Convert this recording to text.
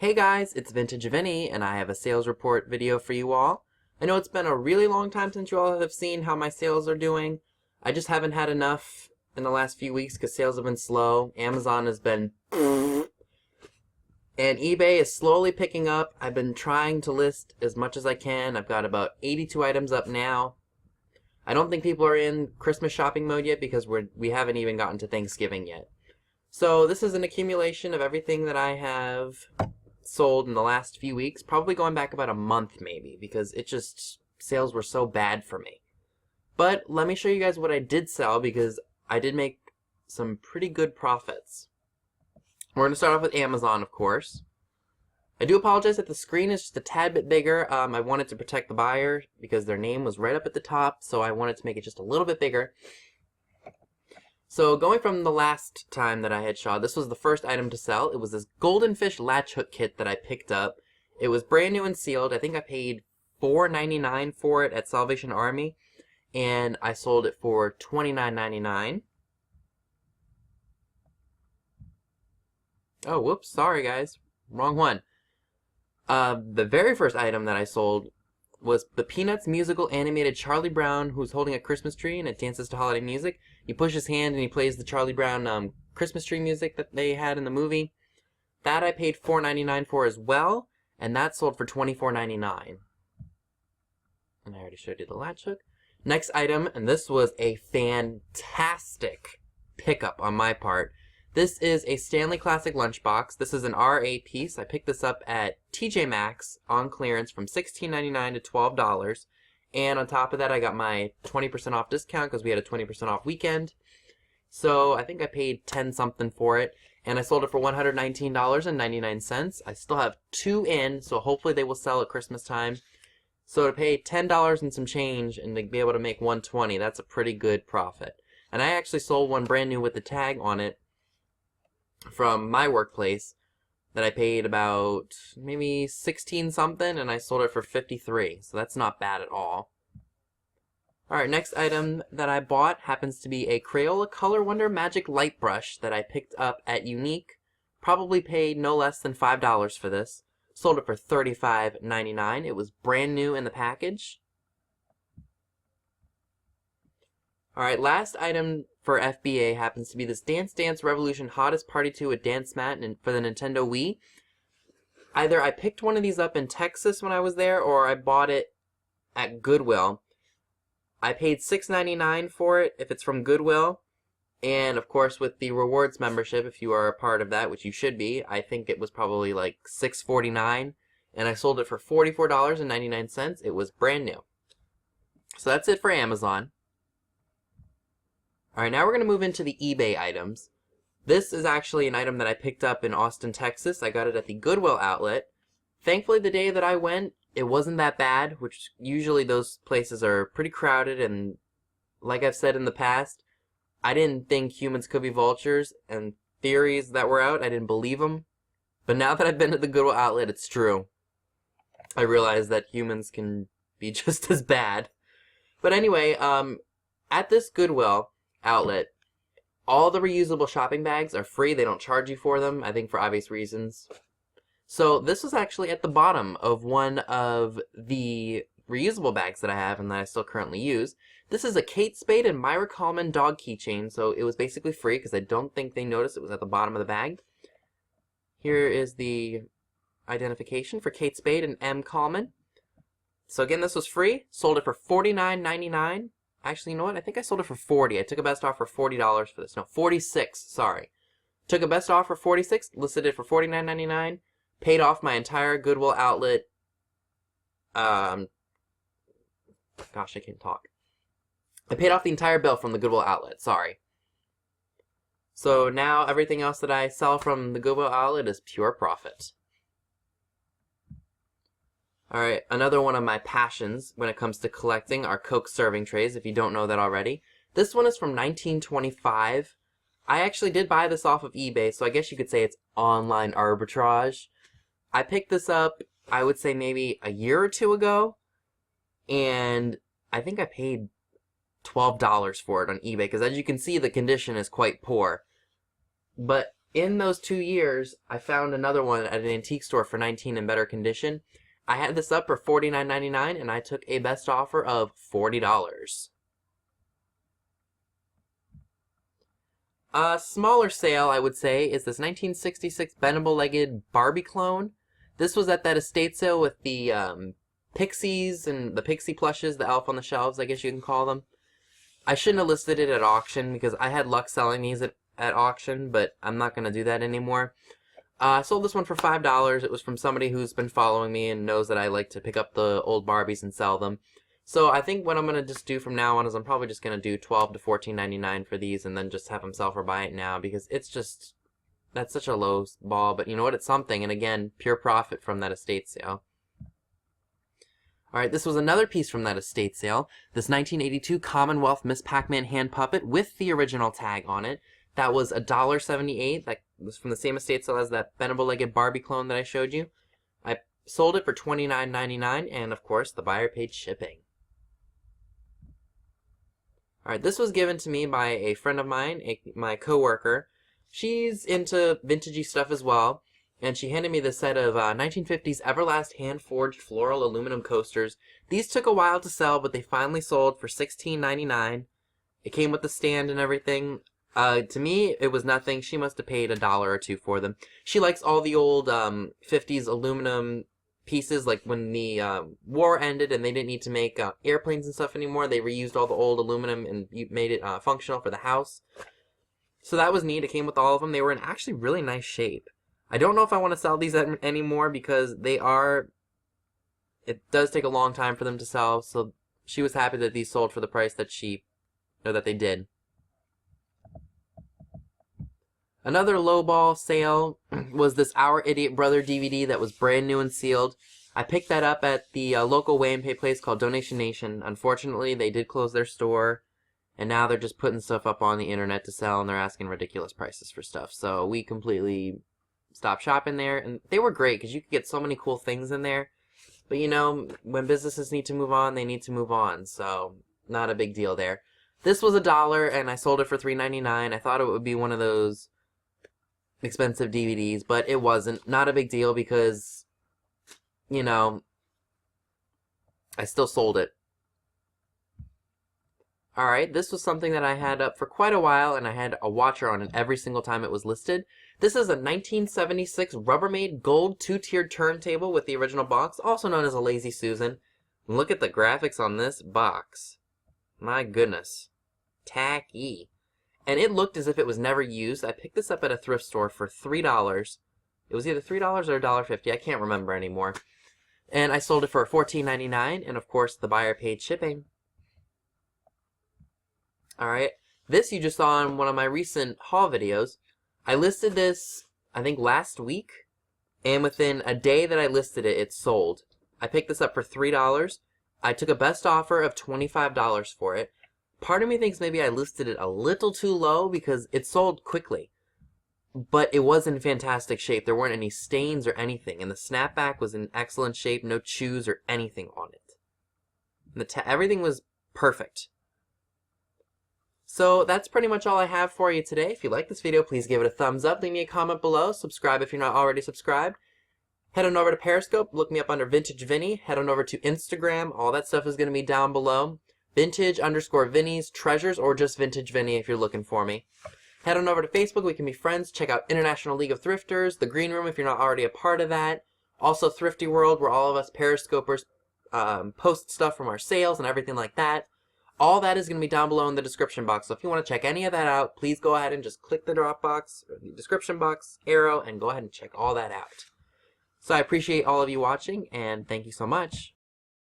Hey guys, it's Vintage Vinny, and I have a sales report video for you all. I know it's been a really long time since you all have seen how my sales are doing. I just haven't had enough in the last few weeks because sales have been slow. Amazon has been... And eBay is slowly picking up. I've been trying to list as much as I can. I've got about 82 items up now. I don't think people are in Christmas shopping mode yet because we haven't even gotten to Thanksgiving yet. So this is an accumulation of everything that I have sold in the last few weeks, probably going back about a month maybe, because sales were so bad for me. But let me show you guys what I did sell, because I did make some pretty good profits. We're going to start off with Amazon, of course. I do apologize that the screen is just a tad bit bigger. I wanted to protect the buyer because their name was right up at the top, so I wanted to make it just a little bit bigger. So going from the last time that I had shot, this was the first item to sell. It was this golden fish latch hook kit that I picked up. It was brand new and sealed. I think I paid $4.99 for it at Salvation Army, and I sold it for $29.99. Oh, whoops, sorry guys, wrong one. The very first item that I sold was the Peanuts musical animated Charlie Brown, who's holding a Christmas tree and it dances to holiday music. You push his hand and he plays the Charlie Brown Christmas tree music that they had in the movie. That I paid $4.99 for as well, and that sold for $24.99. And I already showed you the latch hook. Next item, and this was a fantastic pickup on my part. This is a Stanley Classic Lunchbox. This is an RA piece. I picked this up at TJ Maxx on clearance from $16.99 to $12. And on top of that, I got my 20% off discount because we had a 20% off weekend. So I think I paid 10 something for it. And I sold it for $119.99. I still have two in, so hopefully they will sell at Christmas time. So to pay $10 and some change and to be able to make $120, that's a pretty good profit. And I actually sold one brand new with the tag on it from my workplace that I paid about maybe 16 something, and I sold it for 53, so that's not bad at all. Alright, next item that I bought happens to be a Crayola Color Wonder Magic Light Brush that I picked up at Unique. Probably paid no less than $5 for this. Sold it for $35.99. It was brand new in the package. Alright, last item for FBA happens to be this Dance Dance Revolution Hottest Party 2 with Dance Mat for the Nintendo Wii. Either I picked one of these up in Texas when I was there, or I bought it at Goodwill. I paid $6.99 for it if it's from Goodwill. And of course with the rewards membership, if you are a part of that, which you should be, I think it was probably like $6.49. And I sold it for $44.99. It was brand new. So that's it for Amazon. Alright, now we're going to move into the eBay items. This is actually an item that I picked up in Austin, Texas. I got it at the Goodwill outlet. Thankfully, the day that I went, it wasn't that bad, which usually those places are pretty crowded, and like I've said in the past, I didn't think humans could be vultures, and theories that were out, I didn't believe them. But now that I've been to the Goodwill outlet, it's true. I realize that humans can be just as bad. But anyway, at this Goodwill outlet, all the reusable shopping bags are free. They don't charge you for them, I think for obvious reasons. So this was actually at the bottom of one of the reusable bags that I have and that I still currently use. This is a Kate Spade and Myra Coleman dog keychain, so it was basically free because I don't think they noticed it was at the bottom of the bag. Here is the identification for Kate Spade and M. Coleman. So again, this was free. Sold it for $49.99. Actually, you know what? I think I sold it for $40. I took a best offer for $40 for this. No, $46, sorry. Took a best offer for $46, listed it for $49.99, paid off my entire Goodwill outlet. Gosh, I can't talk. I paid off the entire bill from the Goodwill outlet, sorry. So now everything else that I sell from the Goodwill outlet is pure profit. Alright, another one of my passions when it comes to collecting are Coke serving trays, if you don't know that already. This one is from 1925. I actually did buy this off of eBay, so I guess you could say it's online arbitrage. I picked this up, I would say maybe a year or two ago, and I think I paid $12 for it on eBay, because as you can see, the condition is quite poor. But in those 2 years, I found another one at an antique store for $19 in better condition. I had this up for $49.99, and I took a best offer of $40. A smaller sale, I would say, is this 1966 bendable-legged Barbie Clone. This was at that estate sale with the pixies and the pixie plushes, the elf on the shelves, I guess you can call them. I shouldn't have listed it at auction because I had luck selling these at auction, but I'm not going to do that anymore. I sold this one for $5. It was from somebody who's been following me and knows that I like to pick up the old Barbies and sell them. So I think what I'm going to just do from now on is I'm probably just going to do $12 to $14.99 for these and then just have them sell for buy it now because it's just, that's such a low ball. But you know what? It's something. And again, pure profit from that estate sale. Alright, this was another piece from that estate sale. This 1982 Commonwealth Miss Pac-Man hand puppet with the original tag on it. That was $1.78. That was from the same estate sale as that bendable-legged Barbie clone that I showed you. I sold it for $29.99, and of course, the buyer paid shipping. Alright, this was given to me by a friend of mine, my coworker. She's into vintagey stuff as well, and she handed me this set of 1950s Everlast hand-forged floral aluminum coasters. These took a while to sell, but they finally sold for $16.99. It came with the stand and everything. To me, it was nothing. She must have paid $1 or $2 for them. She likes all the old 50s aluminum pieces, like when the war ended and they didn't need to make airplanes and stuff anymore. They reused all the old aluminum and made it functional for the house. So that was neat. It came with all of them. They were in actually really nice shape. I don't know if I want to sell these anymore because they are... It does take a long time for them to sell, so she was happy that these sold for the price that that they did. Another lowball sale was this Our Idiot Brother DVD that was brand new and sealed. I picked that up at the local weigh and pay place called Donation Nation. Unfortunately, they did close their store, and now they're just putting stuff up on the internet to sell, and they're asking ridiculous prices for stuff. So we completely stopped shopping there, and they were great because you could get so many cool things in there. But you know, when businesses need to move on, they need to move on. So not a big deal there. This was $1, and I sold it for $3.99. I thought it would be one of those expensive DVDs, but it wasn't. Not a big deal because, you know, I still sold it. Alright, this was something that I had up for quite a while, and I had a watcher on it every single time it was listed. This is a 1976 Rubbermaid gold 2-tiered turntable with the original box, also known as a Lazy Susan. And look at the graphics on this box. My goodness. Tacky. And it looked as if it was never used. I picked this up at a thrift store for $3. It was either $3 or $1.50. I can't remember anymore. And I sold it for $14.99, and of course the buyer paid shipping. Alright, this you just saw in one of my recent haul videos. I listed this, I think, last week, and within a day that I listed it, it sold. I picked this up for $3. I took a best offer of $25 for it. Part of me thinks maybe I listed it a little too low because it sold quickly. But it was in fantastic shape. There weren't any stains or anything, and the snapback was in excellent shape, no chews or anything on it. Everything was perfect. So that's pretty much all I have for you today. If you like this video, please give it a thumbs up, leave me a comment below, subscribe if you're not already subscribed. Head on over to Periscope, look me up under Vintage Vinny. Head on over to Instagram, all that stuff is going to be down below. Vintage_Vinny's Treasures, or just Vintage Vinny if you're looking for me. Head on over to Facebook, we can be friends. Check out International League of Thrifters, the Green Room if you're not already a part of that. Also Thrifty World, where all of us Periscopers post stuff from our sales and everything like that. All that is going to be down below in the description box, so if you want to check any of that out, please go ahead and just click the drop box, or the description box, arrow, and go ahead and check all that out. So I appreciate all of you watching, and thank you so much.